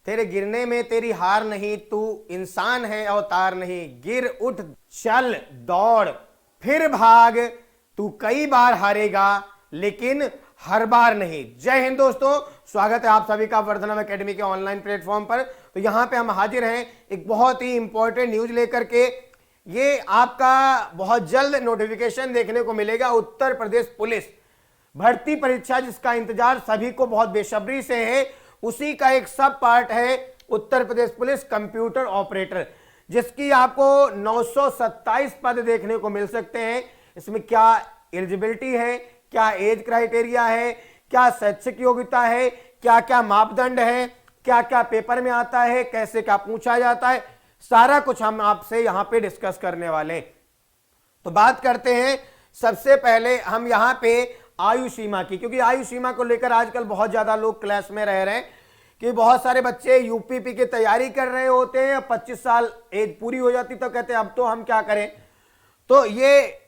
तेरे गिरने में तेरी हार नहीं, तू इंसान है अवतार नहीं। गिर उठ चल दौड़ फिर भाग, तू कई बार हारेगा लेकिन हर बार नहीं। जय हिंद दोस्तों, स्वागत है आप सभी का वर्धनम एकेडमी के ऑनलाइन प्लेटफॉर्म पर। तो यहां पे हम हाजिर हैं एक बहुत ही इंपॉर्टेंट न्यूज लेकर के। ये आपका बहुत जल्द नोटिफिकेशन देखने को मिलेगा। उत्तर प्रदेश पुलिस भर्ती परीक्षा जिसका इंतजार सभी को बहुत बेसब्री से है, उसी का एक सब पार्ट है Uttar Pradesh police computer operator, जिसकी आपको 927 पद देखने को मिल सकते हैं। इसमें क्या एलिजिबिलिटी है, क्या एज क्राइटेरिया है, क्या शैक्षिक योग्यता है, क्या क्या मापदंड है, क्या क्या पेपर में आता है, कैसे क्या पूछा जाता है, सारा कुछ हम आपसे यहां पे डिस्कस करने वाले। तो बात करते हैं सबसे पहले हम यहां पे आयु सीमा की, क्योंकि आयु सीमा को लेकर आजकल बहुत ज्यादा लोग क्लास में रह रहे हैं कि बहुत सारे बच्चे यूपीपी की तैयारी कर रहे होते हैं, 25 साल एज पूरी हो जाती तो कहते हैं अब तो हम क्या करें। तो ये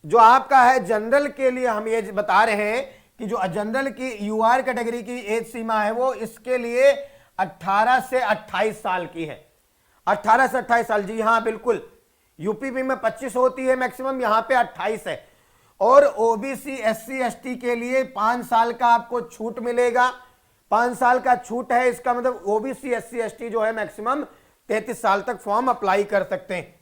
जो आपका है जनरल के लिए हम ये बता रहे हैं कि जो जनरल की यूआर कैटेगरी की एज सीमा है वो इसके लिए 18 से 28 साल की है। 18 से 28 साल, जी हाँ बिल्कुल। यूपीपी में 25 होती है मैक्सिमम, यहां पे 28 है। और ओबीसी एससी एसटी के लिए 5 साल का आपको छूट मिलेगा। 5 साल का छूट है, इसका मतलब ओबीसी एससी एसटी जो है मैक्सिमम 33 साल तक फॉर्म अप्लाई कर सकते हैं।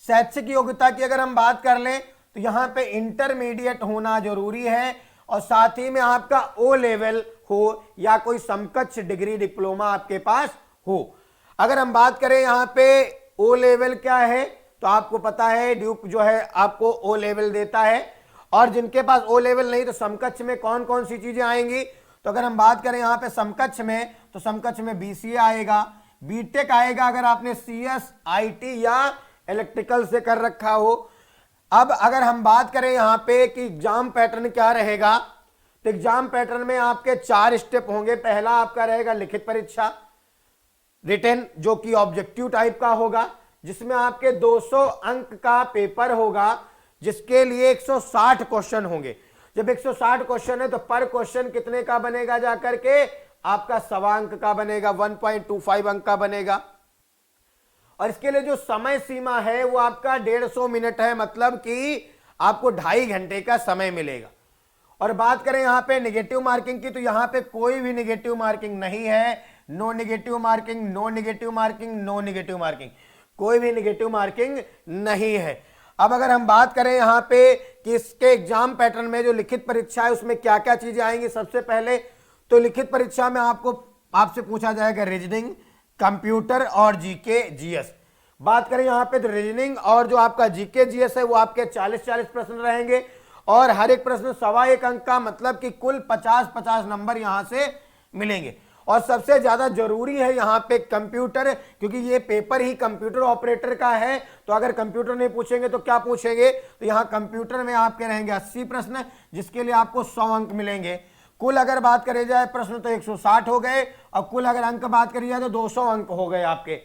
शैक्षिक योग्यता की अगर हम बात कर लें तो यहां पे इंटरमीडिएट होना जरूरी है, और साथ ही में आपका ओ लेवल हो या कोई समकक्ष डिग्री डिप्लोमा आपके पास हो। अगर हम बात करें यहां पे ओ लेवल क्या है, तो आपको पता है ड्यूक जो है आपको ओ लेवल देता है, और जिनके पास ओ लेवल नहीं तो समकक्ष में कौन कौन सी चीजें आएंगी। तो अगर हम बात करें यहां पे समकक्ष में, तो समकक्ष में बीसीए आएगा, बीटेक आएगा अगर आपने सीएस आईटी या इलेक्ट्रिकल से कर रखा हो। अब अगर हम बात करें यहां पे कि एग्जाम पैटर्न क्या रहेगा, तो एग्जाम पैटर्न में आपके 4 स्टेप होंगे। पहला आपका रहेगा लिखित परीक्षा, रिटन, जो कि ऑब्जेक्टिव टाइप का होगा, जिसमें आपके 200 अंक का पेपर होगा, जिसके लिए 160 क्वेश्चन होंगे। जब 160 क्वेश्चन है तो पर क्वेश्चन कितने का बनेगा, जाकर के आपका 1.25 अंक का बनेगा, 1.25 अंक का बनेगा। और इसके लिए जो समय सीमा है वो आपका 150 मिनट है, मतलब कि आपको 2.5 घंटे का समय मिलेगा। और बात करें यहां पे नेगेटिव मार्किंग की, तो यहां पे कोई भी नेगेटिव मार्किंग नहीं है। No negative marking, no negative marking, no negative marking, कोई भी नेगेटिव मार्किंग नहीं है। अब अगर हम बात करें यहां पे कि इसके एग्जाम पैटर्न में जो लिखित परीक्षा है उसमें क्या क्या चीजें आएंगी, सबसे पहले तो लिखित परीक्षा में आपसे पूछा जाएगा रीजनिंग, कंप्यूटर और जीके जीएस। बात करें यहां पे तो रीजनिंग और जो आपका जीके जीएस है वो आपके 40-40 प्रश्न रहेंगे, और हर एक प्रश्न 1.25 अंक का, मतलब कि कुल 50-50 नंबर यहां से मिलेंगे। और सबसे ज्यादा जरूरी है यहां पे कंप्यूटर, क्योंकि ये पेपर ही कंप्यूटर ऑपरेटर का है। तो अगर कंप्यूटर नहीं पूछेंगे तो क्या पूछेंगे, तो यहां कंप्यूटर में आपके रहेंगे 80 प्रश्न, जिसके लिए आपको 100 अंक मिलेंगे। कुल अगर बात करी जाए प्रश्न तो 160 हो गए, और कुल अगर अंक बात करी जाए तो 200 अंक हो गए आपके।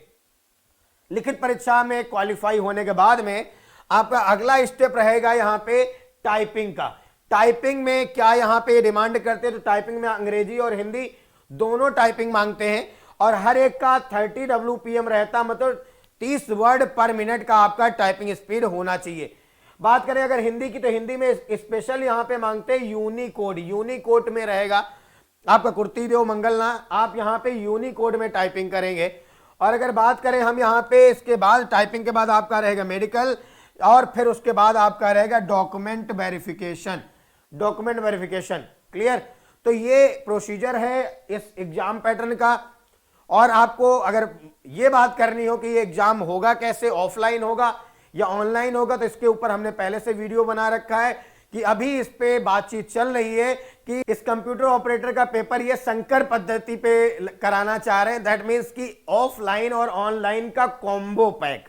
लिखित परीक्षा में क्वालिफाई होने के बाद में आपका अगला स्टेप रहेगा यहां पे टाइपिंग का। टाइपिंग में क्या यहां पे डिमांड करते हैं, तो टाइपिंग में अंग्रेजी और हिंदी दोनों टाइपिंग मांगते हैं, और हर एक का 30 WPM रहता, मतलब 30 वर्ड पर मिनट का आपका टाइपिंग स्पीड होना चाहिए। बात करें अगर हिंदी की, तो हिंदी में स्पेशल यहां पे मांगते हैं यूनिकोड। यूनिकोड में रहेगा आपका कुर्ती देव मंगलना, आप यहां पे यूनिकोड में टाइपिंग करेंगे। और अगर बात करें हम यहां पे इसके बाद टाइपिंग के बाद आपका रहेगा मेडिकल, और फिर उसके बाद आपका रहेगा document verification. Document verification clear. तो ये प्रोसीजर है इस एग्जाम पैटर्न का। और आपको अगर ये बात करनी हो कि ये एग्जाम होगा कैसे, ऑफलाइन होगा या ऑनलाइन होगा, तो इसके ऊपर हमने पहले से वीडियो बना रखा है कि अभी इस पे बातचीत चल रही है कि इस कंप्यूटर ऑपरेटर का पेपर ये संकर पद्धति पे कराना चाह रहे हैं। दैट मीन्स कि ऑफलाइन और ऑनलाइन का कॉम्बो पैक।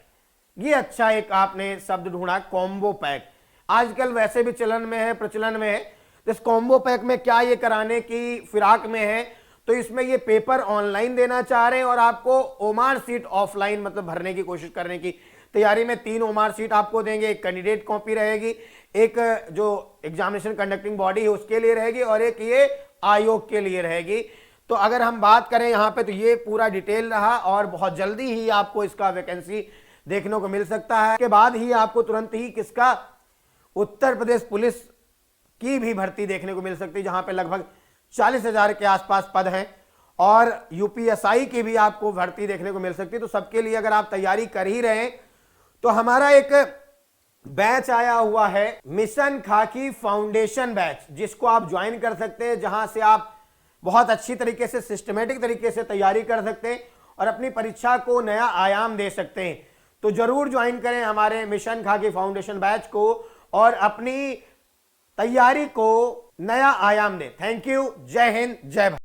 ये अच्छा एक आपने शब्द ढूंढा, कॉम्बो पैक, आजकल वैसे भी चलन में है, प्रचलन में है। इस कॉम्बो पैक में क्या ये कराने की फिराक में है, तो इसमें ये पेपर ऑनलाइन देना चाह रहे हैं, और आपको ओमार सीट ऑफलाइन मतलब भरने की कोशिश करने की तैयारी में 3 ओमार सीट आपको देंगे। एक कैंडिडेट कॉपी रहेगी, एक जो एग्जामिनेशन कंडक्टिंग बॉडी है उसके लिए रहेगी, और एक ये आयोग के लिए रहेगी। तो अगर हम बात करें यहां पे तो ये पूरा डिटेल रहा और बहुत जल्दी ही आपको इसका वैकेंसी देखने को मिल सकता है। के बाद ही आपको तुरंत ही किसका उत्तर प्रदेश पुलिस की भी भर्ती देखने को मिल सकती है, जहां पे लगभग 40,000 के आसपास पद हैं और यूपीएसआई की भी आपको भर्ती देखने को मिल सकती है। तो सबके लिए अगर आप तैयारी कर ही रहे हैं तो हमारा एक बैच आया हुआ है मिशन खाकी फाउंडेशन बैच, जिसको आप ज्वाइन कर सकते हैं, जहां से आप बहुत अच्छी तरीके से सिस्टमेटिक तरीके से तैयारी कर सकते हैं और अपनी परीक्षा को नया आयाम दे सकते हैं। तो जरूर ज्वाइन करें हमारे मिशन खाकी फाउंडेशन बैच को और अपनी तैयारी को नया आयाम दें। Thank you. जय हिंद, जय भारत।